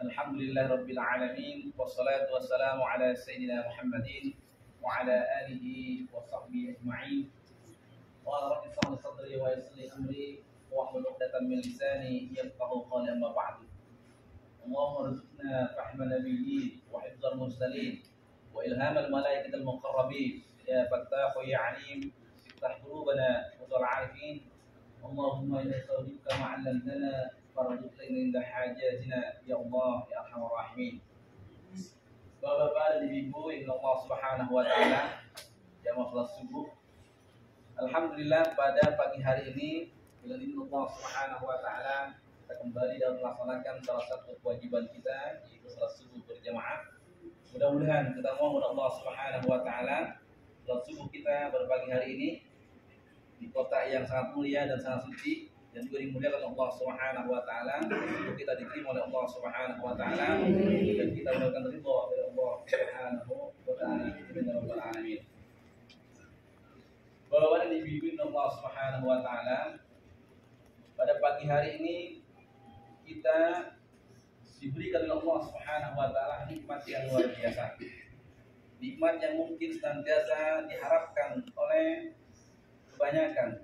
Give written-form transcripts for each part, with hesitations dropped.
Alhamdulillah Rabbil Alamin. Wassalatu wassalamu ala Sayyidina Muhammadin wa ala alihi wa sahbihi ajma'in. Wa ala rabbi sahli sadri wa yassir amri wa hlul 'uqdatam min lisani yafqahu qawli, amma ba'du. Allahumma rzuqna fahma nabiyyin wa hifdzal mursalin wa ilhamal malaikatil muqarrabin. Ya Fattahu ya Alim, iftah qulubana wa tal 'arifin. Allahumma inna nas'aluka ma 'allamtana farzuqna inda hajatina ya Allah ya arhamar rahimin. Bapak-bapak dan ibu yang Allah Subhanahu wa taala, jamaah salat subuh. Alhamdulillah pada pagi hari ini dengan izin Allah Subhanahu wa taala kita kembali dalam melaksanakan salah satu kewajiban kita, yaitu salat subuh berjamaah. Mudah-mudahan kita mohon Allah Subhanahu wa taala salat subuh kita pada pagi hari ini di kota yang sangat mulia dan sangat suci dan juga dimuliakan Allah Subhanahu wa taala, untuk kita diterima oleh Allah Subhanahu wa taala dan kita mendapatkan ridha dari Allah Subhanahu wa taala. Amin ya rabbal alamin. Bapak dan ibu Allah Subhanahu wa taala, pada pagi hari ini kita diberikan oleh Allah Subhanahu wa taala nikmat yang luar biasa. Nikmat yang mungkin senantiasa diharapkan oleh kebanyakan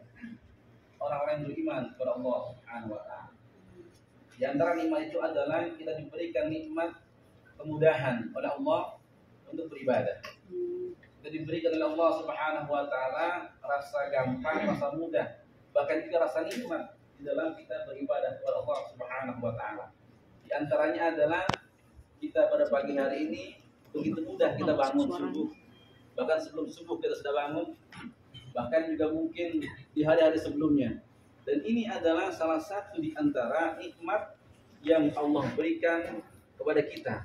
orang-orang yang beriman kepada Allah Subhanahu wa taala. Di antara nikmat itu adalah kita diberikan nikmat kemudahan oleh Allah untuk beribadah. Kita diberikan oleh Allah Subhanahu wa taala rasa gampang, rasa mudah, bahkan juga rasa nikmat di dalam kita beribadah kepada Allah Subhanahu wa taala. Di antaranya adalah kita pada pagi hari ini begitu mudah kita bangun subuh. Bahkan sebelum subuh kita sudah bangun, bahkan juga mungkin di hari-hari sebelumnya. Dan ini adalah salah satu di antara nikmat yang Allah berikan kepada kita.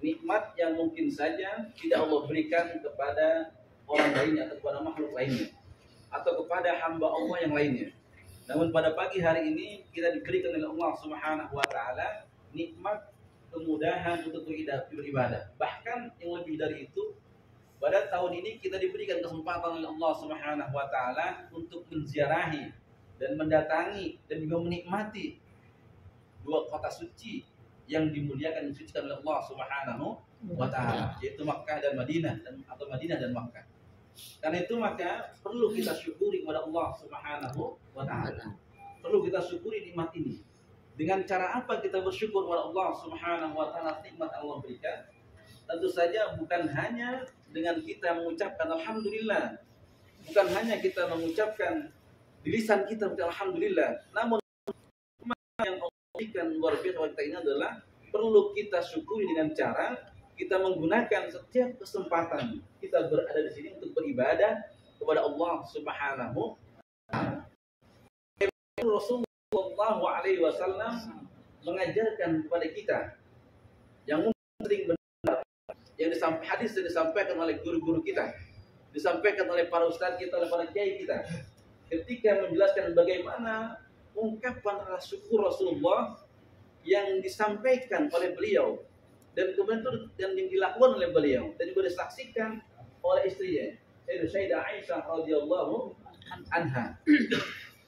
Nikmat yang mungkin saja tidak Allah berikan kepada orang lainnya atau kepada makhluk lainnya atau kepada hamba Allah yang lainnya. Namun pada pagi hari ini kita diberikan oleh Allah Subhanahu wa taala nikmat kemudahan untuk beribadah. Bahkan yang lebih dari itu, pada tahun ini kita diberikan kesempatan oleh Allah Subhanahu wa taala untuk menziarahi dan mendatangi dan juga menikmati dua kota suci yang dimuliakan dan disucikan oleh Allah Subhanahu wa taala, yaitu Makkah dan Madinah, atau Madinah dan Makkah. Karena itu maka perlu kita syukuri kepada Allah Subhanahu wa taala. Perlu kita syukuri nikmat ini. Dengan cara apa kita bersyukur kepada Allah Subhanahu wa taala nikmat Allah berikan? Tentu saja bukan hanya dengan kita mengucapkan alhamdulillah, bukan hanya kita mengucapkan di lisan kita alhamdulillah, namun yang Allah berikan luar biasa kepada kita ini adalah perlu kita syukuri dengan cara kita menggunakan setiap kesempatan kita berada di sini untuk beribadah kepada Allah Subhanahu wa taala. Rasulullah SAW mengajarkan kepada kita yang sering yang hadis yang disampaikan oleh guru-guru kita, disampaikan oleh para ustaz kita, oleh para kiai kita, ketika menjelaskan bagaimana ungkapan rasa syukur Rasulullah yang disampaikan oleh beliau dan kemudian itu yang dilakukan oleh beliau dan juga disaksikan oleh istrinya Sayyidah Aisyah radhiyallahu anha.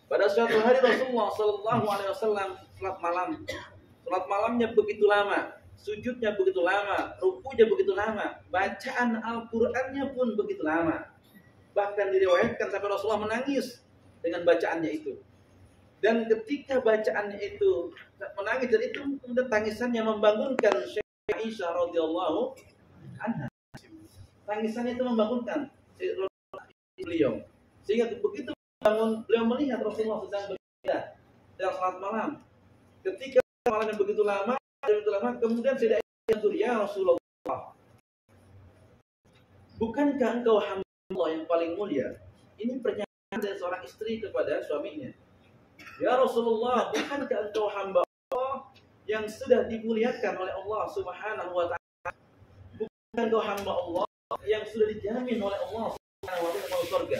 Pada suatu hari Rasulullah sallallahu alaihi wasallam salat malamnya begitu lama, sujudnya begitu lama, rukunya begitu lama, bacaan Al-Qur'annya pun begitu lama. Bahkan diriwayatkan sampai Rasulullah menangis dengan bacaannya itu. Dan ketika bacaannya itu menangis, dan itu kemudian tangisannya membangunkan Sayyidah Aisyah radhiyallahu anha. Tangisannya itu membangunkan beliau. Sehingga begitu bangun, beliau melihat Rasulullah sedang beribadah, sedang salat malam. Ketika malamnya begitu lama, kemudian Sayyidah Aisyah, ya Rasulullah, bukankah engkau hamba Allah yang paling mulia? Ini pernyataan dari seorang istri kepada suaminya. Ya Rasulullah, bukankah engkau hamba Allah yang sudah dimuliakan oleh Allah Subhanahu wa taala? Bukankah engkau hamba Allah yang sudah dijamin oleh Allah Subhanahu wa taala surga?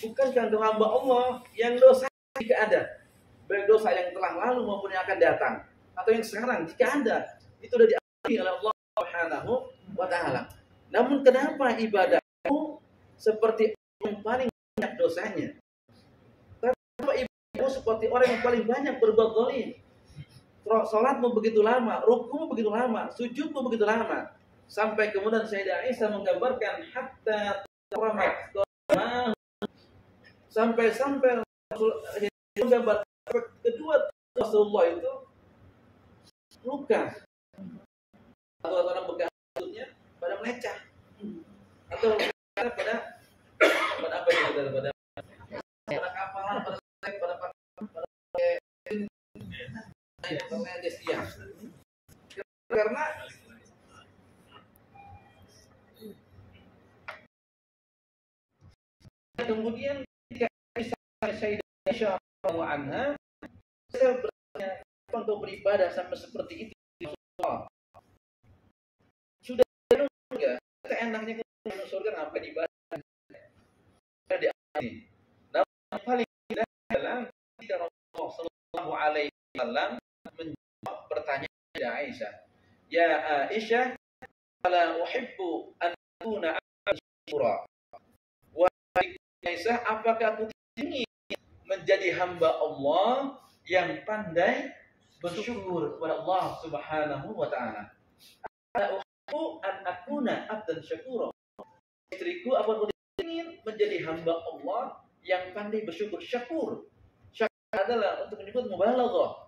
Bukankah engkau hamba Allah yang dosa jika ada, baik dosa yang telah lalu maupun yang akan datang, atau yang sekarang jika ada, itu sudah diampuni oleh Allah Subhanahu wa taala. Namun kenapa ibadahmu seperti yang paling banyak dosanya? Kenapa ibadahmu seperti orang yang paling banyak berbuat zalim? Sholatmu begitu lama, rukumu begitu lama, sujudmu begitu lama. Sampai kemudian Sayyidah Aisyah menggambarkan hatta taramat, sampai menggambarkan kedua Rasulullah itu luka atau orang bekas sujudnya pada melecah atau pada apa itu pada kapalan, pada karena kemudian ketika Sayyidah Aisyah anha saya bertanya untuk beribadah sampai seperti itu sudah enggak enaknya ke surga ngapain ibadah di sini. Namun paling indah adalah ketika Rasulullah Shallallahu Alaihi Wasallam menjawab pertanyaan Sayyidah Aisyah, ya Aisyah, ala uhibbu an akuna syukura. Wahai Aisyah, apakah aku ingin menjadi hamba Allah yang pandai bersyukur kepada Allah Subhanahu wa taala? Ala uhibbu an akuna abdan syakura. Istriku, apa ingin menjadi hamba Allah yang pandai bersyukur. Syakur adalah untuk menyebut mubalaghah.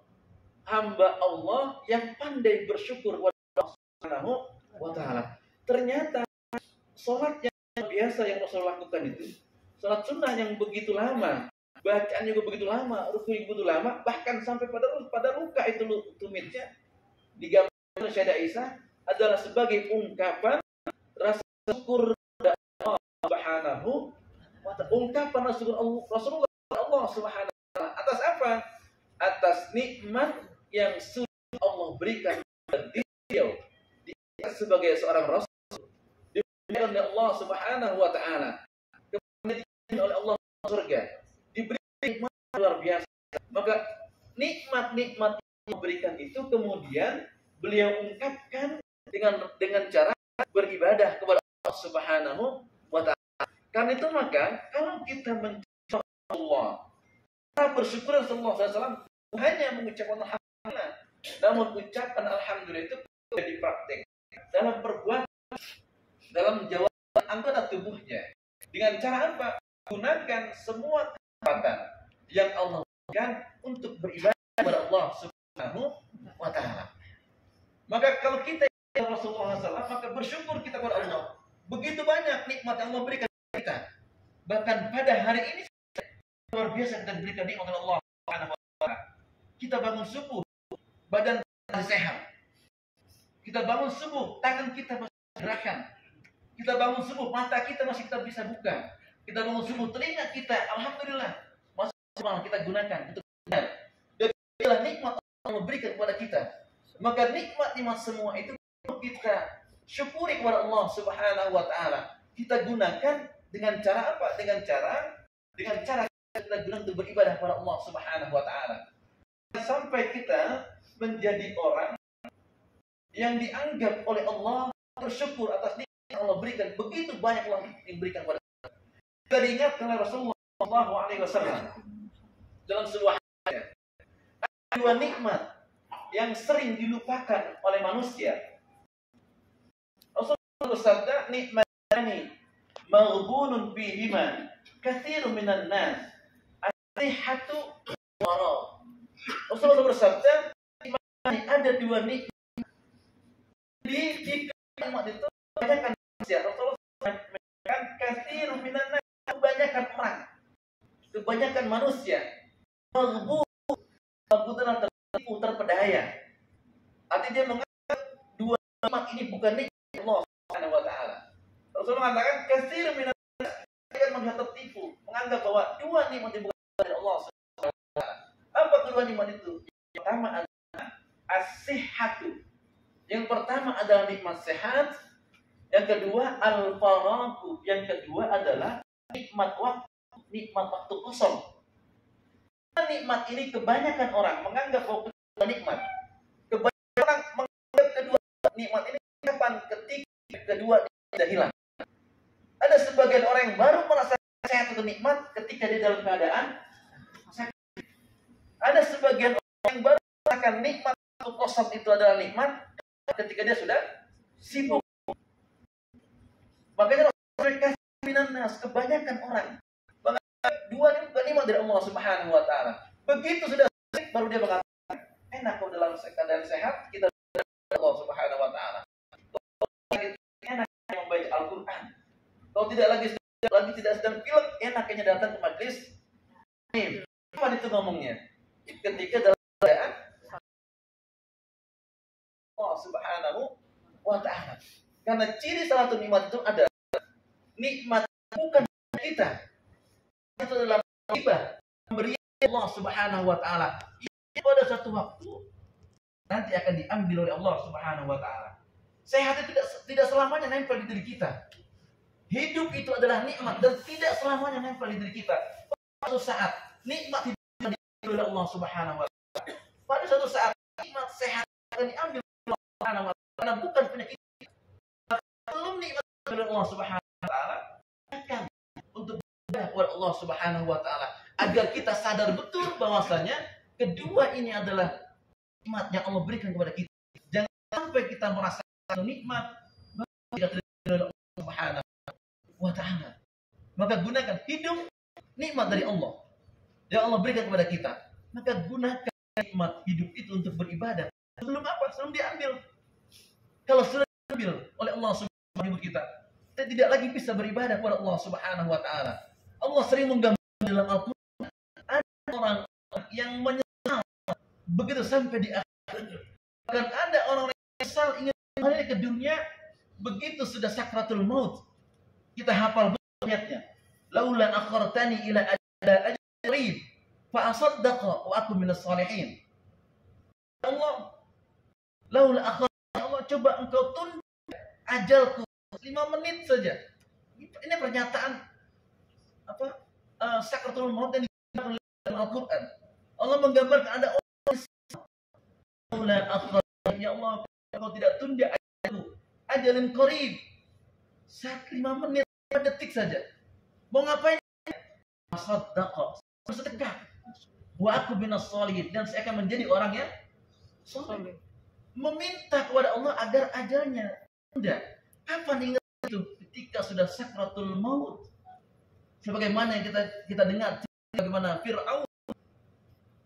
Hamba Allah yang pandai bersyukur kepada Allah Subhanahu wa taala. Ternyata salat yang biasa yang Rasul lakukan itu, salat sunnah yang begitu lama, bacaannya juga begitu lama, rukun begitu lama, bahkan sampai pada luka itu tumitnya digambarkan Sayyidah Aisyah adalah sebagai ungkapan rasa syukur kepada Allah Subhanahu wa ta'ala. Ungkapan Rasulullah Allah Subhanahu wa ta'ala atas apa? Atas nikmat yang sudah Allah berikan kepada beliau. Dia sebagai seorang rasul diberikan oleh Allah Subhanahu wa ta'ala, kemudian diberikan oleh Allah surga, diberi nikmat luar biasa. Maka nikmat-nikmat yang diberikan itu kemudian beliau ungkapkan dengan cara beribadah kepada Allah Subhanahu wa ta'ala. Karena itu maka kalau kita mencintai Allah, kita bersyukur Rasulullah SAW hanya mengucapkan alhamdulillah, namun ucapan alhamdulillah itu dipraktek dalam perbuatan, dalam jawaban anggota tubuhnya. Dengan cara apa? Gunakan semua kesempatan yang Allah berikan untuk beribadah kepada Allah Subhanahu wa ta'ala. Maka kalau kita Rasulullah SAW, maka bersyukur kita kepada Allah. Begitu banyak nikmat yang Allah berikan kita. Bahkan pada hari ini luar biasa kita diberikan nikmat oleh Allah Subhanahu wa ta'ala. Kita bangun subuh, badan masih sehat. Kita bangun subuh, tangan kita masih gerakan. Kita bangun subuh, mata kita masih kita bisa buka. Kita bangun subuh, telinga kita, alhamdulillah, masih kita gunakan untuk benar. Dan itulah nikmat Allah berikan kepada kita. Maka nikmat-nikmat semua itu kita syukuri kepada Allah Subhanahu wa ta'ala. Kita gunakan dengan cara apa? Dengan cara kita gunakan untuk beribadah kepada Allah Subhanahu wa ta'ala. Sampai kita menjadi orang yang dianggap oleh Allah bersyukur atas nikmat yang Allah berikan. Begitu banyak Allah yang berikan kepada kita. Kita diingatkan oleh Rasulullah SAW dalam sebuah hadis, ada dua nikmat yang sering dilupakan oleh manusia. Rasulullah bersabda, nikmatani maghbunun bihima katsirun minan nas, as-sihhatu wara. Rasulullah bersabda, ada dua nikmat di nikmat itu kebanyakan manusia. Rasulullah mengatakan katsirun minan nas, kebanyakan manusia maghbun tertipu, terpedaya. Artinya dia menganggap dua nikmat ini bukan nikmat Allah Subhanahu wa ta'ala. Rasulullah mengatakan katsirun minan nas, mereka manusia tertipu, menganggap bahwa dua nikmat ini bukan dari Allah Subhanahu wa ta'ala. Apa kedua nikmat itu? Yang pertama adalah as-sihhatu. Yang pertama adalah nikmat sehat. Yang kedua al-faraghu. Yang kedua adalah nikmat waktu kosong. Nikmat ini kebanyakan orang menganggap bahwa kedua nikmat. Kebanyakan orang menganggap kedua nikmat ini kapan? Ketika kedua sudah hilang. Ada sebagian orang yang baru merasa sehat atau nikmat ketika dia dalam keadaan sakit. Ada sebagian orang yang baru merasakan nikmat kosong itu adalah nikmat ketika dia sudah sibuk. Makanya Rasulullah kebanyakan orang dua ini bukan nikmat dari Allah Subhanahu wa taala. Begitu sudah baru dia mengatakan, enak kalau dalam keadaan sehat kita Allah Subhanahu wa taala. Enak membaca Al-Qur'an. Kalau tidak lagi sedang pilek, enaknya datang ke majelis. Kapan itu ngomongnya? Ketika dalam keadaan Allah Subhanahu wa taala. Karena ciri salah satu nikmat itu ada nikmat bukan kita. Itu adalah hibah memberi Allah Subhanahu wa taala. Pada suatu waktu nanti akan diambil oleh Allah Subhanahu wa taala. Sehat itu tidak selamanya nempel di diri kita. Hidup itu adalah nikmat dan tidak selamanya nempel di diri kita. Pada suatu saat nikmat diambil oleh Allah Subhanahu wa taala. Pada suatu saat nikmat sehat akan diambil oleh Allah Subhanahu wa taala karena bukan penyakit. Belum nikmat oleh Allah Subhanahu wa taala akan untuk kepada Allah Subhanahu wa taala agar kita sadar betul bahwasanya kedua ini adalah nikmat yang Allah berikan kepada kita. Jangan sampai kita merasakan nikmat tidak terima oleh Allah Subhanahu wa taala. Maka gunakan hidup nikmat dari Allah yang Allah berikan kepada kita. Maka gunakan nikmat hidup itu untuk beribadah. Sebelum apa? Sebelum diambil. Kalau sudah diambil oleh Allah Subhanahu wa taala kita tidak lagi bisa beribadah kepada Allah Subhanahu wa taala. Allah sering menggambarkan dalam Al-Qur'an ada orang yang menyesal begitu sampai di akhir. Bahkan ada orang yang menyesal ingin kembali ke dunia begitu sudah sakratul maut. Kita hafal ayatnya. Laula akhartani ila ajal qarib fa asaddaqa wa akun minas salihin. Allah laula akhartani, Allah coba engkau tunda ajalku 5 menit saja. Ini pernyataan sakratul maut yang digambarkan dalam Al-Qur'an. Allah menggambarkan ada orang laula akhartani, ya Allah kalau tidak tunda ajalku ajalin qarib 5 menit 5 detik saja. Mau ngapain? Sadaqah, bersedekah. Wa aku minas sholihin, dan saya akan menjadi orang yang saleh. Meminta kepada Allah agar ajalnya tunda. Kapan ingat itu? Ketika sudah sakratul maut. Sebagaimana yang kita dengar bagaimana Fir'aun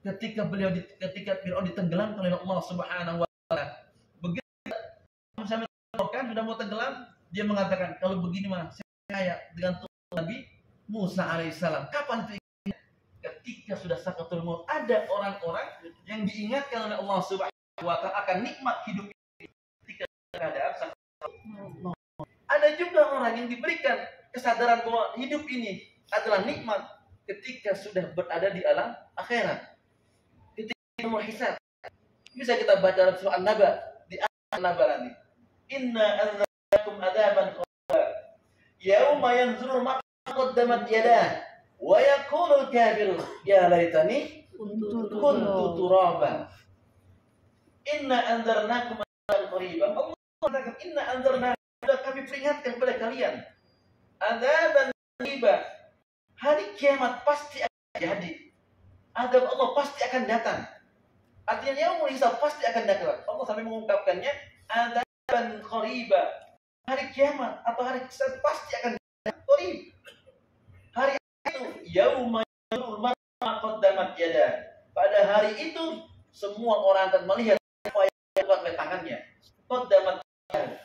ketika Fir'aun ditenggelamkan oleh Allah Subhanahu wa taala. Begitu sampai sudah mau tenggelam, dia mengatakan kalau begini mah saya dengan Tuhan Nabi Musa alaihissalam. Kapan itu? Ketika sudah sakratul maut. Ada orang-orang yang diingatkan oleh Allah Subhanahu wa taala akan nikmat hidup ketika keadaan sakratul maut. Ada juga orang yang diberikan kesadaran bahwa hidup ini adalah nikmat ketika sudah berada di alam akhirat. Ketika mau hisab. Bisa kita baca dalam surah An-Naba, di An-Naba nanti. Inna anzarnakum adzaban qariba yauma yanzurul mar'u qaddamat yadah wa yaqulul kafiru ya laitani kuntu turaba. Inna anzarnakum adzaban qariba. Allah katakan inna anzarnakum, kami peringatkan kepada kalian adzaban qariba. Hari kiamat pasti akan jadi. Azab Allah pasti akan datang. Artinya yaumul hisab pasti akan datang. Allah sampai mengungkapkannya adzaban qariba. Hari kiamat atau hari hisab pasti akan datang. Qarib. Hari itu yauma yanzurul mar'u qaddamat yadah. Pada hari itu semua orang akan melihat apa yang dilakukan oleh tangannya. Qaddamat yadah.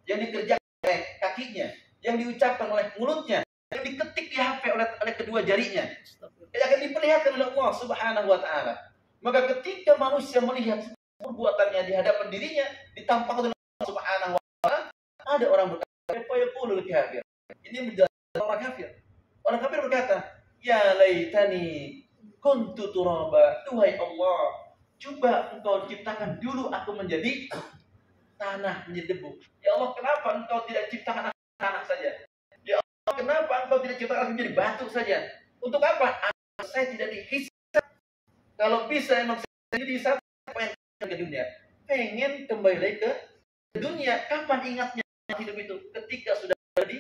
Yang dikerjakan oleh kakinya, yang diucapkan oleh mulutnya, yang diketik di HP oleh kedua jarinya, yang akan diperlihatkan oleh Allah Subhanahu wa taala. Maka ketika manusia melihat perbuatannya di hadapan dirinya, ditampakkan oleh Allah Subhanahu wa taala, ada orang berkata, "Fa yaqulul kafir." Ini menjelaskan orang kafir. Orang kafir berkata, "Ya laitani kuntu turaba." Duhai Allah, coba engkau ciptakan dulu aku menjadi tanah, menjadi debu. Ya Allah, kenapa engkau tidak ciptakan aku tanah saja? Ya Allah, kenapa engkau tidak ciptakan aku menjadi batu saja? Untuk apa? Saya tidak dihisab. Kalau bisa emang saya dihisab, apa yang ke dunia? Pengen kembali ke dunia. Kapan ingatnya hidup itu? Ketika sudah berada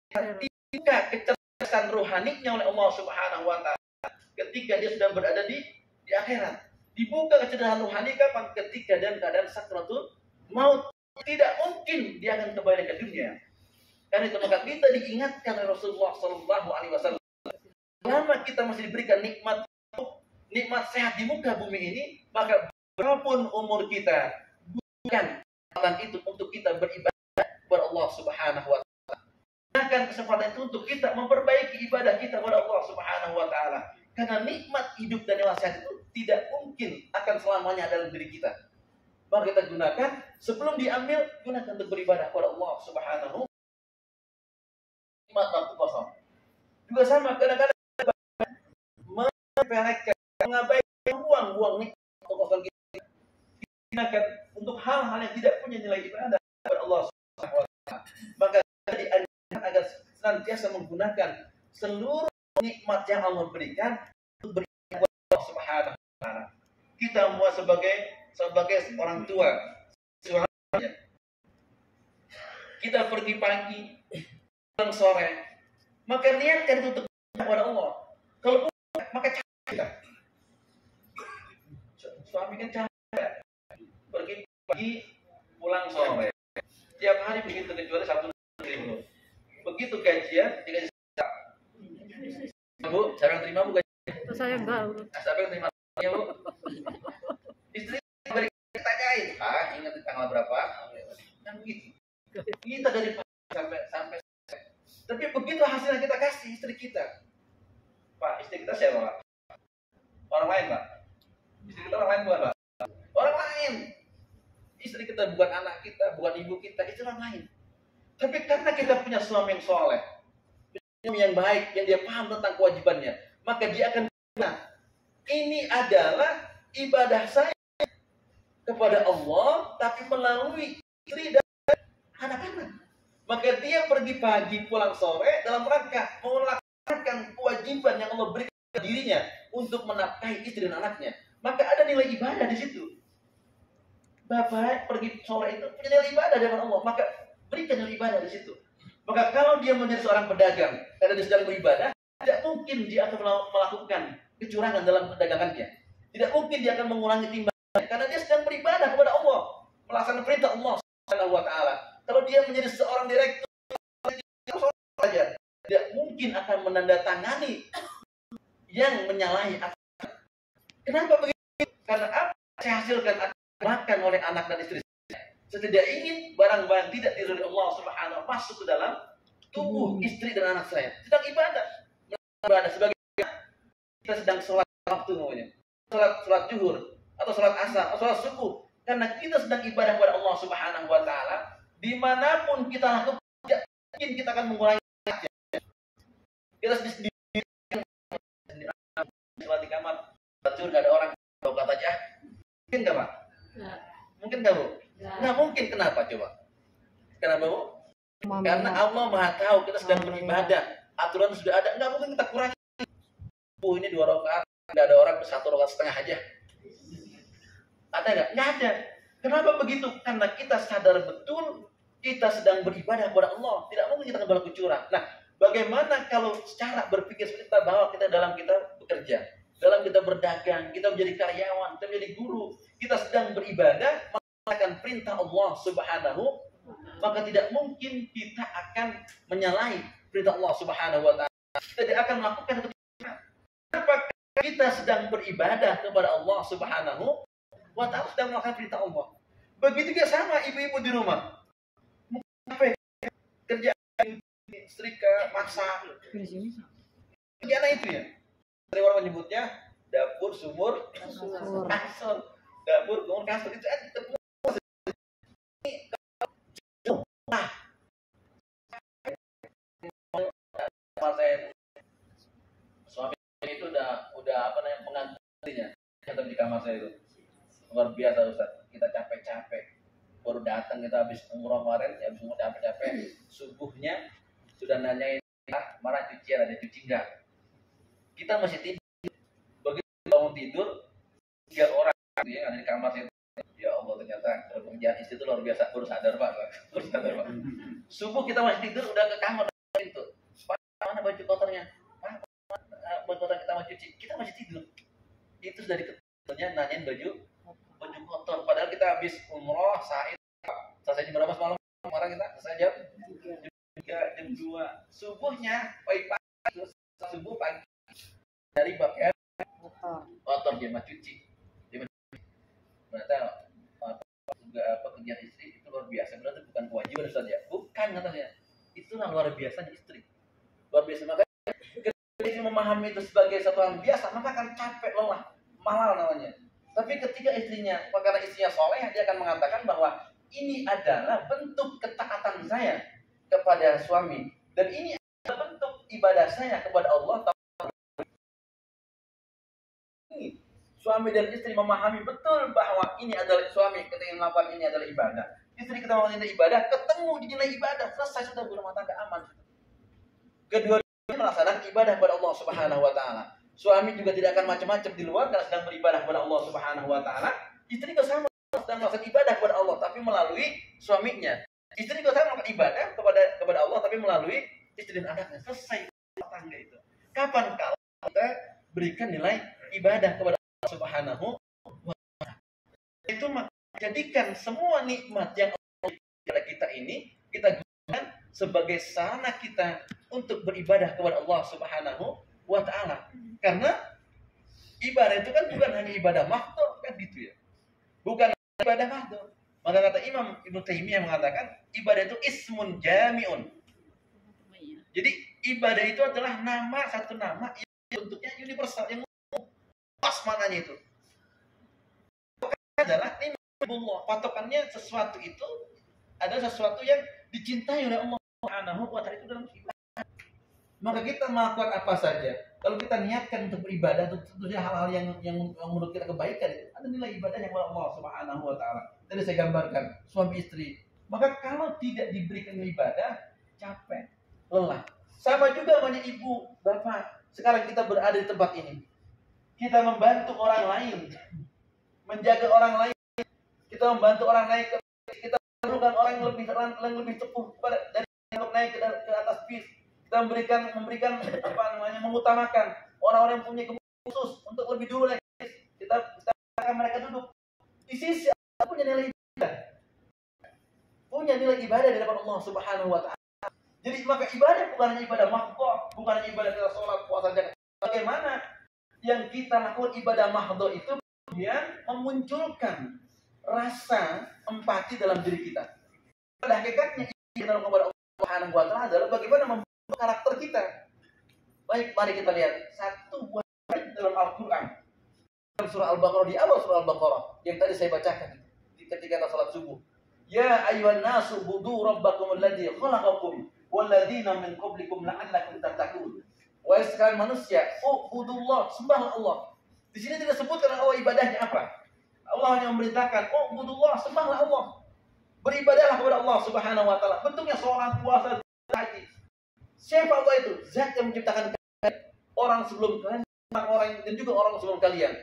ketika kecerdasan rohaninya oleh Allah Subhanahu wa taala. Ketika dia sudah berada di akhirat. Dibuka kecerdasan rohani kapan? Ketika dalam keadaan sakratul maut. Tidak mungkin dia akan kembali ke dunia. Karena itu maka kita diingatkan oleh Rasulullah Sallallahu Alaihi Wasallam. Selama kita masih diberikan nikmat sehat di muka bumi ini, maka berapapun umur kita, bukan kesempatan itu untuk kita beribadah kepada Allah Subhanahu Wa Taala. Gunakan kesempatan itu untuk kita memperbaiki ibadah kita kepada Allah Subhanahu Wa Taala. Karena nikmat hidup dan nikmat sehat itu tidak mungkin akan selamanya dalam diri kita. Maka kita gunakan sebelum diambil, gunakan untuk beribadah kepada Allah Subhanahu. Nikmat waktu kosong. Juga sama kadang-kadang mengabaikan buang-buang nikmat waktu kosong kita. Gunakan untuk hal-hal yang tidak punya nilai ibadah kepada Allah Subhanahu wa taala. Maka dianjurkan agar senantiasa menggunakan seluruh nikmat yang Allah berikan untuk beribadah kepada Allah Subhanahu wa taala. Kita semua sebagai orang tua, kita pergi pagi, pulang sore, maka niatkan itu untuk kepada Allah. Kalau bukan, maka capek kita. Suami kan capek, pergi pagi, pulang sore. Tiap hari begitu kecuali Sabtu Minggu. Begitu gajian, dikasih Bu, saya yang terima Bu gajian. Saya enggak. Saya yang terima ya Bu. Istri beri tanyain, ingat tanggal berapa? Kan begitu. Kita dari sampai tapi begitu hasilnya kita kasih istri kita. Pak, istri kita siapa Pak? Orang lain Pak? Istri kita orang lain bukan Pak? Orang lain. Istri kita bukan anak kita, bukan ibu kita, itu orang lain. Tapi karena kita punya suami yang soleh, suami yang baik, yang dia paham tentang kewajibannya, maka dia akan bilang, ini adalah ibadah saya kepada Allah, tapi melalui istri dan anak-anak. Maka dia pergi pagi pulang sore dalam rangka melaksanakan kewajiban yang Allah berikan kepada dirinya untuk menafkahi istri dan anaknya. Maka ada nilai ibadah di situ. Bapak pergi sore itu punya nilai ibadah dari Allah, maka berikan nilai ibadah di situ. Maka kalau dia menjadi seorang pedagang karena dia sedang beribadah, tidak mungkin dia akan melakukan kecurangan dalam perdagangannya. Tidak mungkin dia akan mengurangi timbangan karena dia sedang beribadah kepada Allah, melaksanakan perintah Allah Subhanahu wa taala. Kalau dia menjadi seorang direktur saja, tidak mungkin akan menandatangani yang menyalahi aturan. Kenapa begitu? Karena apa saya hasilkan akan dimakan oleh anak dan istri saya. Saya tidak ingin barang-barang tidak diridhoi Allah Subhanahu wa masuk ke dalam tubuh istri dan anak saya. Sedang ibadah sebagai kita sedang sholat waktu namanya. Sholat zuhur atau sholat asar atau sholat subuh. Karena kita sedang ibadah kepada Allah Subhanahu wa taala. Dimanapun kita lakukan, tidak mungkin kita akan mengurangi saja. Kita sendiri sholat di kamar, tidur nggak ada orang, kata aja, mungkin nggak Pak? Nggak. Mungkin nggak Bu? Nggak mungkin. Kenapa coba? Kenapa Bu? Karena Allah Maha tahu kita sedang beribadah, aturan sudah ada, nggak mungkin kita kurangi. Bu ini 2 rakaat, nggak ada orang 1 rakaat setengah aja. Ada nggak? Nggak ada. Kenapa begitu? Karena kita sadar betul kita sedang beribadah kepada Allah. Tidak mungkin kita berlaku curang. Nah, bagaimana kalau secara berpikir seperti kita bahwa kita dalam kita bekerja, dalam kita berdagang, kita menjadi karyawan, kita menjadi guru, kita sedang beribadah, melaksanakan perintah Allah Subhanahu, maka tidak mungkin kita akan menyalahi perintah Allah Subhanahu wa taala. Kita tidak akan melakukan kecurangan. Kenapa? Kita sedang beribadah kepada Allah Subhanahu wa taala, sedang melakukan perintah Allah. Begitu juga sama ibu-ibu di rumah. Apa kerja setrika, masak. Kerjaan itu ya. Dari orang menyebutnya dapur, sumur, kasur. Dapur, sumur, kasur itu nah. Suami itu udah apa namanya menggantinya. Kata di kamar saya itu. Luar biasa Ustaz, kita capek-capek baru datang, kita habis umroh kemarin, habis umroh capek-capek, subuhnya sudah nanyain mana cucian, ada cuci enggak, kita masih tidur. Begitu bangun tidur 3 orang ya, ada di kamar situ. Ya Allah, ternyata pekerjaan istri itu luar biasa. Baru sadar Pak. Subuh kita masih tidur, udah ke kamar itu, Pak mana baju kotornya, Pak baju kotor kita mau cuci, kita masih tidur. Itu sudah Ternyata nanyain baju kotor. Padahal kita habis umroh, sa'i, selesai jam berapa semalam? Kemarin kita selesai jam 3, jam 2. Subuhnya, pagi-pagi, subuh pagi dari pakaian kotor dia mah cuci. Ternyata pekerjaan istri itu luar biasa. Berarti bukan kewajiban Ustaz ya? Bukan katanya. Itulah luar biasanya istri. Luar biasa. Makanya ketika memahami itu sebagai satu hal biasa, maka akan capek, lelah, malal namanya. Tapi ketika istrinya, karena istrinya soleh, dia akan mengatakan bahwa ini adalah bentuk ketaatan saya kepada suami. Dan ini adalah bentuk ibadah saya kepada Allah. Suami dan istri memahami betul bahwa ini adalah suami ketika melakukan ini adalah ibadah. Istri kita melakukan ini ibadah, ketemu di nilai ibadah, selesai sudah berumah tangga aman. Kedua-duanya melaksanakan ibadah kepada Allah Subhanahu wa taala. Suami juga tidak akan macam-macam di luar karena sedang beribadah kepada Allah Subhanahu wa taala. Istri juga sama sedang melakukan ibadah kepada Allah tapi melalui suaminya. Istri juga sama melakukan ibadah kepada Allah tapi melalui istri dan anaknya. Selesai rumah tangga itu. Kapan kalau kita berikan nilai ibadah kepada Allah Subhanahu wa taala? Itu menjadikan semua nikmat yang Allah berikan kepada kita ini kita gunakan sebagai sarana kita untuk beribadah kepada Allah Subhanahu wa ta'ala. Karena ibadah itu kan bukan hanya ibadah mahdhur kan gitu ya. Bukan ibadah mahdhur. Maka kata Imam Ibnu Taimiyah mengatakan ibadah itu ismun jami'un. Jadi ibadah itu adalah satu nama yang bentuknya universal, yang pas maknanya itu. Adalah ni'matullah. Patokannya sesuatu itu adalah sesuatu yang dicintai oleh Allah Subhanahu wa ta'ala itu dalam ibadah. Maka kita melakukan apa saja. Kalau kita niatkan untuk beribadah, tentunya hal-hal yang menurut kita kebaikan itu ada nilai ibadahnya kepada Allah Subhanahu wa taala. Tadi saya gambarkan suami istri. Maka kalau tidak diberikan ibadah, capek, lelah. Sama juga banyak ibu, bapak. Sekarang kita berada di tempat ini. Kita membantu orang lain, menjaga orang lain. Kita membantu orang lain. Kita memerlukan orang yang lebih tepuh dari untuk naik ke atas bis. Kita memberikan mengutamakan orang-orang yang punya kebutuhan khusus untuk lebih dulu lagi. Kita akan mereka duduk di sisi Allah punya nilai ibadah. Punya nilai ibadah di hadapan Allah Subhanahu wa taala. Jadi maka ibadah bukan hanya ibadah mahdhur, bukan hanya ibadah kita sholat, puasa, zakat. Bagaimana yang kita lakukan ibadah mahdhur itu kemudian memunculkan rasa empati dalam diri kita. Pada hakikatnya ibadah kepada Allah Subhanahu wa taala adalah bagaimana karakter kita. Baik, mari kita lihat satu buah ayat dalam Al-Quran. Dalam surah Al-Baqarah, di awal surah Al-Baqarah yang tadi saya bacakan ketika kita salat subuh. Ya ayyuhan nasu budu rabbakum alladzi khalaqakum walladzina min qablikum la'allakum tattaqun. Wahai sekalian manusia, ubudullah, sembahlah Allah. Di sini tidak sebutkan Allah ibadahnya apa. Allah hanya memerintahkan, ubudullah, sembahlah Allah. Beribadahlah kepada Allah Subhanahu wa taala. Bentuknya salat, puasa, haji. Siapa Allah itu? Zat yang menciptakan kalian, orang sebelum kalian, orang dan juga orang sebelum kalian.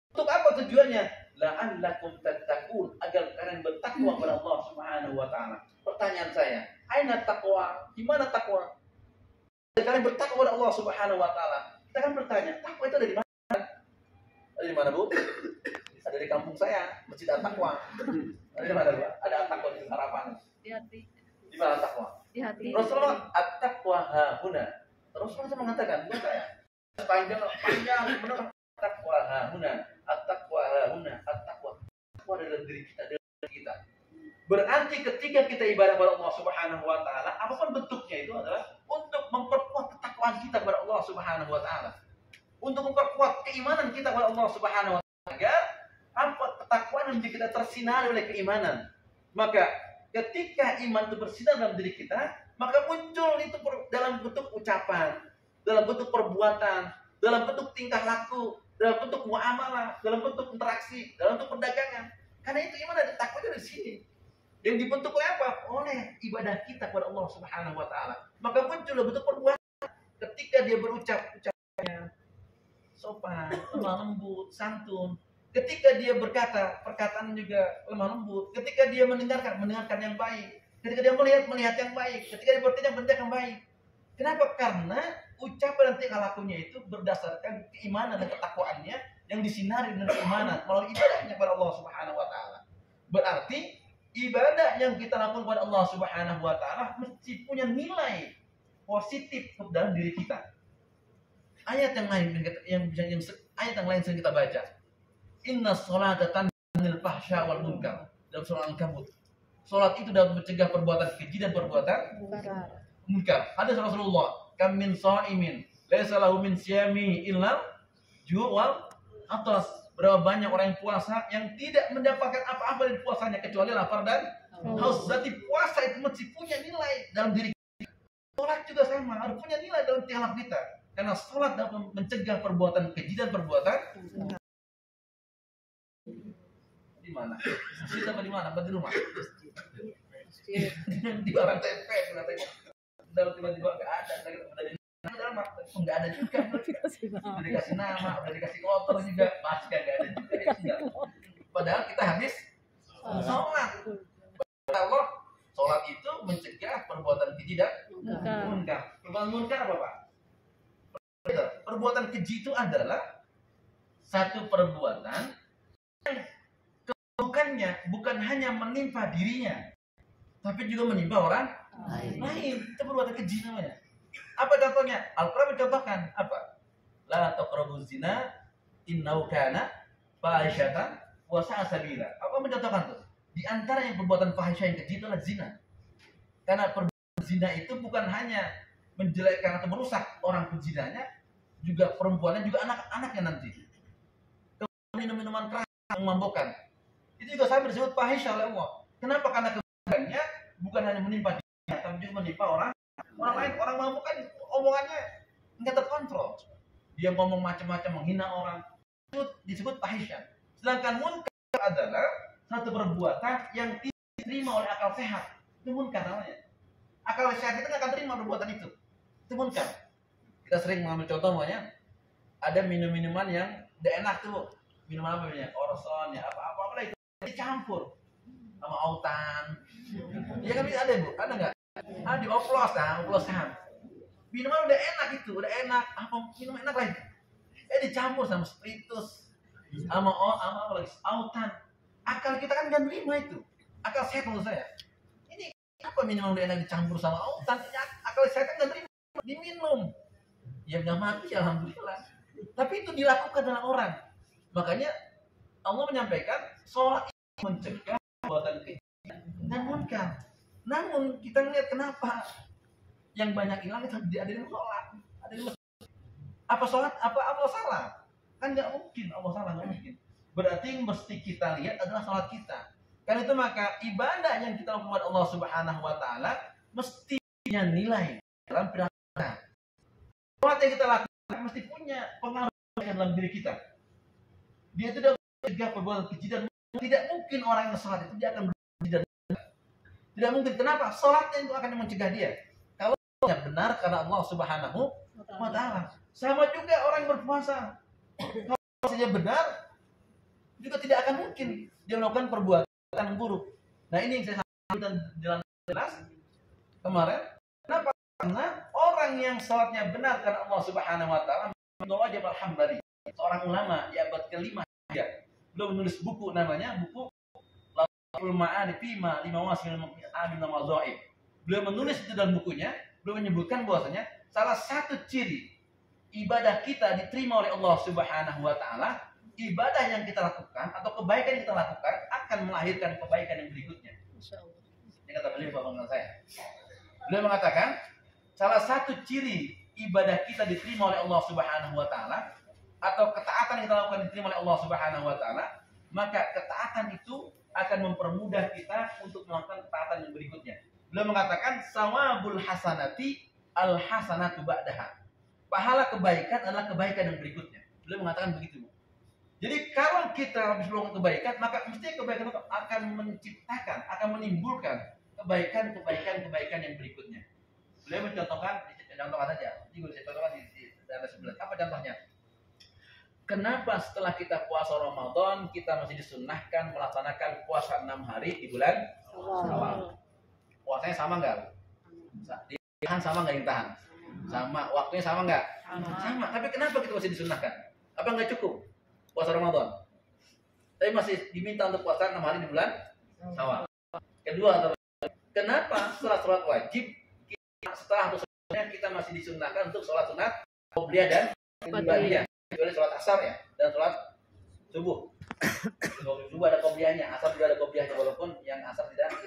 Untuk apa tujuannya? La'allakum tattaqun, agar kalian bertakwa kepada Allah Subhanahu wa taala. Pertanyaan saya, aina taqwa? Di mana takwa? Agar kalian bertakwa kepada Allah Subhanahu wa taala. Kita akan bertanya, takwa itu ada di mana? Ada di mana, Bu? Ada di kampung saya, Masjid At-Taqwa. Ada di mana, Bu? Ada At-Taqwa di Harapan. Di hati. Di mana At-Taqwa? Di hati. Rasulullah at-taqwa hahuna. Rasulullah mengatakan, bukan saya. Panjang benar at-taqwa hahuna, at-taqwa hahuna, at-taqwa. Taqwa adalah diri kita, Berarti ketika kita ibadah kepada Allah Subhanahu wa taala, apapun bentuknya itu adalah untuk memperkuat ketakwaan kita kepada Allah Subhanahu wa taala. Untuk memperkuat keimanan kita kepada Allah Subhanahu wa taala agar ketakwaan yang kita tersinari oleh keimanan. Maka ketika iman itu bersinar dalam diri kita, maka muncul itu dalam bentuk ucapan, dalam bentuk perbuatan, dalam bentuk tingkah laku, dalam bentuk muamalah, dalam bentuk interaksi, dalam bentuk perdagangan. Karena itu iman ada takwanya di sini. Yang dibentuk oleh apa? Oleh ibadah kita kepada Allah Subhanahu wa taala. Maka muncul bentuk perbuatan ketika dia ucapnya sopan, lemah lembut, santun. Ketika dia berkata, perkataan juga lemah lembut. Ketika dia mendengarkan yang baik. Ketika dia melihat yang baik. Ketika dia bertindak yang baik. Kenapa? Karena ucapan dan tingkah lakunya itu berdasarkan keimanan dan ketakwaannya yang disinari dengan keimanan melalui ibadahnya kepada Allah Subhanahu wa taala. Berarti ibadah yang kita lakukan kepada Allah Subhanahu wa taala mesti punya nilai positif ke dalam diri kita. Ayat yang lain ayat yang lain sering kita baca. Inna sholata tanhil fahsya wal munkar. Dalam surah Al-Ankabut. Salat itu dapat mencegah perbuatan keji dan perbuatan munkar. Hadis Rasulullah, kam min shaimin laisa lahu min siyami illa ju' wal atas. Berapa banyak orang yang puasa yang tidak mendapatkan apa-apa dari puasanya kecuali lapar dan haus. Berarti puasa itu mesti punya nilai dalam diri kita. Salat juga sama, harus punya nilai dalam tiap kita. Karena salat dapat mencegah perbuatan keji dan perbuatan di mana? Masjid apa di mana? Di rumah. Di orang TP, dalam tiba-tiba nggak ada, nggak ada juga. Udah dikasih nama, udah dikasih kotor juga, masih nggak ada juga. Padahal kita habis sholat. Allah, sholat itu mencegah perbuatan keji dan munkar. Perbuatan munkar apa Pak? Perbuatan keji itu adalah satu perbuatan yang keburukannya bukan hanya menimpa dirinya, tapi juga menimpa orang lain. Itu perbuatan keji namanya. Apa contohnya? Al-Quran mencontohkan apa? La taqrabuz zina innahu kana fahisyatan wa sa'a sabila. Apa mencontohkan tuh? Di antara yang perbuatan fahisyah yang keji adalah zina. Karena perbuatan zina itu bukan hanya menjelekkan atau merusak orang penzinanya, juga perempuannya, juga anak-anaknya nanti. Minum-minuman keras yang memabukkan. Itu juga sampai disebut fahisyah oleh Allah. Kenapa? Karena keburukannya bukan hanya menimpa dirinya, tapi juga menimpa orang lain. Orang mabuk kan omongannya nggak terkontrol. Dia ngomong macam-macam, menghina orang. Itu disebut fahisyah. Sedangkan munkar adalah satu perbuatan yang diterima oleh akal sehat. Itu munkar namanya. Akal sehat itu nggak akan terima perbuatan itu. Itu munkar. Kita sering mengambil contoh namanya, ada minuman yang tidak enak tuh. Minuman apa namanya? Orson ya, apa itu dicampur sama autan. Ya kan ada Bu? Ada nggak? Ah, dioplosan. Minuman udah enak itu, udah enak. Apa minuman enak lagi? Dicampur sama spiritus, sama apa lagi? Autan. Akal kita kan nggak terima itu. Akal sehat menurut saya. Ini apa minuman udah enak dicampur sama autan? Akal sehat kan nggak terima. Diminum. Ya nggak mati, alhamdulillah. Tapi itu dilakukan oleh orang. Makanya Allah menyampaikan sholat itu mencegah perbuatan keji dan munkar. Namun kita melihat kenapa yang banyak hilang itu ada di sholat, ada di masjid. Apa sholat? Apa Allah salah? Kan nggak mungkin Allah salah, nggak mungkin. Berarti yang mesti kita lihat adalah sholat kita. Karena itu maka ibadah yang kita lakukan kepada Allah Subhanahu Wa Taala mesti punya nilai dalam perilaku kita. Sholat yang kita lakukan mesti punya pengaruh dalam diri kita. Dia tidak mencegah perbuatan keji dan tidak mungkin orang yang sholat itu dia akan berkeji dan tidak mungkin. Kenapa? Sholatnya itu akan mencegah dia. Kalau yang benar karena Allah Subhanahu Wa Taala. Sama juga orang yang berpuasa. Kalau puasanya benar, juga tidak akan mungkin dia melakukan perbuatan yang buruk. Nah ini yang saya sampaikan dalam jelas kemarin. Kenapa? Karena orang yang sholatnya benar karena Allah Subhanahu Wa Taala. Ibnu Rajab Al-Hambali, seorang ulama di abad ke-5 ya. Beliau menulis buku namanya buku Lathul Ma'ani Fima Lima Wasil Amin Namazaib. Beliau menulis itu dalam bukunya, beliau menyebutkan bahwasanya salah satu ciri ibadah kita diterima oleh Allah Subhanahu Wa Taala, ibadah yang kita lakukan atau kebaikan yang kita lakukan akan melahirkan kebaikan yang berikutnya. Ini kata beliau bapak saya. Beliau mengatakan salah satu ciri ibadah kita diterima oleh Allah Subhanahu Wa Taala atau ketaatan yang kita lakukan diterima oleh Allah Subhanahu Wa Taala, maka ketaatan itu akan mempermudah kita untuk melakukan ketaatan yang berikutnya. Beliau mengatakan sawabul hasanati al hasanatu ba'daha. Pahala kebaikan adalah kebaikan yang berikutnya. Beliau mengatakan begitu. Jadi kalau kita habis melakukan kebaikan, maka mesti kebaikan itu akan menciptakan, akan menimbulkan kebaikan yang berikutnya. Beliau mencontohkan, contohkan saja. Ini saya contohkan di daerah sebelah. Apa contohnya? Kenapa setelah kita puasa Ramadan kita masih disunnahkan melaksanakan puasa 6 hari di bulan Syawal? Puasanya sama nggak? Ditahan sama nggak ditahan? Sama. Waktunya sama nggak? Sama. Tapi kenapa kita masih disunahkan? Apa nggak cukup puasa Ramadan? Tapi masih diminta untuk puasa 6 hari di bulan Syawal. Kedua, kenapa setelah sholat wajib setelah kita masih disunahkan untuk sholat sunat qobliyah dan ba'diyah, kecuali sholat asar ya dan sholat subuh. Subuh ada qobliyahnya, asar juga ada qobliyahnya walaupun yang asar tidak.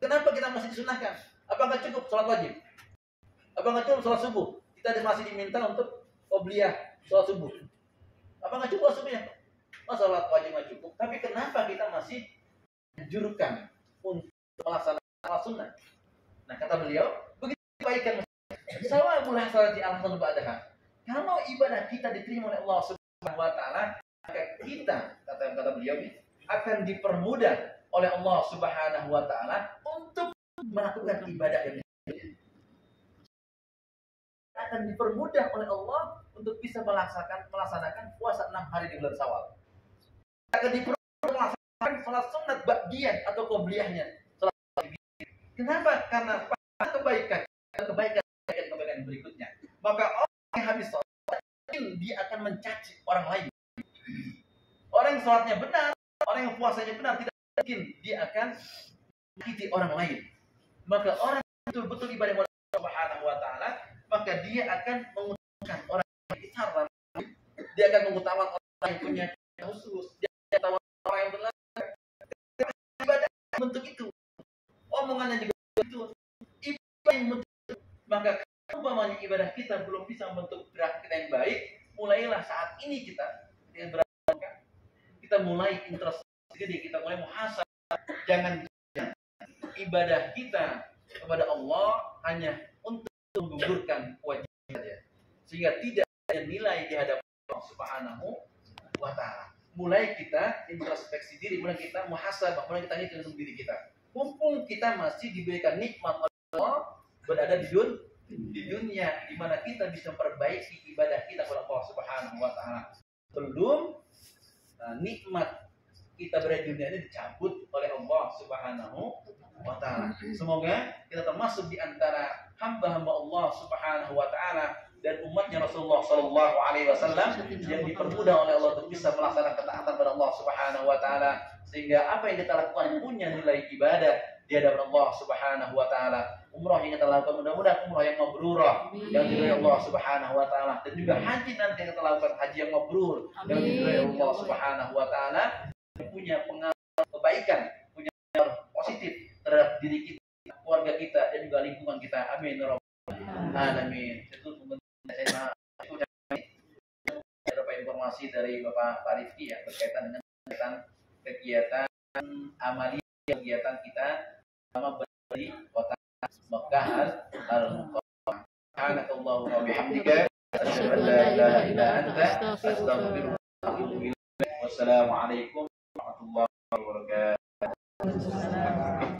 Kenapa kita masih disunahkan? Apa nggak cukup sholat wajib? Apa nggak cukup sholat subuh? Kita masih diminta untuk qobliyah sholat subuh. Apa nggak cukup subuhnya? Oh, sholat wajib nggak cukup. Tapi kenapa kita masih anjurkan untuk melaksanakan sholat sunnah? Nah, kata beliau, begitu kebaikan sawal mulai salat di al-hasan ba'daha. Kalau ibadah kita diterima oleh Allah Subhanahu wa taala, maka kita kata beliau ini akan dipermudah oleh Allah Subhanahu wa taala untuk melakukan ibadah yang akan dipermudah oleh Allah untuk bisa melaksanakan puasa 6 hari di bulan Syawal. Akan dipermudah melaksanakan salat sunat ba'diyah atau qobliyahnya. Kenapa? Karena kebaikan berikutnya. Maka orang yang habis sholat, dia akan mencaci orang lain. Orang yang sholatnya benar, orang yang puasanya benar, tidak mungkin dia akan menyakiti orang lain. Maka orang yang betul-betul ibadah kepada Allah Subhanahu wa taala, maka dia akan mengutamakan orang yang bicara, dia akan mengutamakan orang yang punya khusus, dia akan mengutamakan orang yang benar. Ibadah bentuk itu. Omongannya juga itu ibadah yang bentuk. Maka umpamanya ibadah kita belum bisa membentuk gerak kita yang baik, mulailah saat ini kita mulai introspeksi, kita mulai muhasabah. Jangan ibadah kita kepada Allah hanya untuk menggugurkan kewajiban saja, sehingga tidak ada nilai di hadapan Allah Subhanahu wa taala. Mulai kita introspeksi diri, mulai kita muhasabah, mulai kita hitung untuk diri kita. Mumpung kita masih diberikan nikmat oleh Allah berada di dunia, di mana kita bisa memperbaiki ibadah kita kepada Allah Subhanahu wa taala. Belum nikmat kita berada di dunia ini dicabut oleh Allah Subhanahu wa taala. Semoga kita termasuk di antara hamba-hamba Allah Subhanahu wa taala dan umatnya Rasulullah sallallahu alaihi wasallam yang dipermudah oleh Allah untuk bisa melaksanakan ketaatan kepada Allah Subhanahu wa taala, sehingga apa yang kita lakukan punya nilai ibadah di hadapan Allah Subhanahu wa taala. Umrah yang kita lakukan mudah-mudahan umrah yang mabrurah yang diridhai Allah Subhanahu wa taala, dan juga haji nanti yang kita lakukan haji yang mabrur yang diridhai Allah Subhanahu wa taala, punya pengaruh kebaikan, punya pengaruh positif terhadap diri kita, keluarga kita, dan juga lingkungan kita. Amin ya rabbal alamin. Itu saya beberapa informasi dari Bapak Rifki ya berkaitan dengan kegiatan amali, kegiatan kita sama di kota Mekah Al-Mukarramah. Subhanakallahu wa bihamdika asyhadu an la ilaha illa anta astaghfiruka wa atubu ilaik. Wassalamualaikum warahmatullahi wabarakatuh.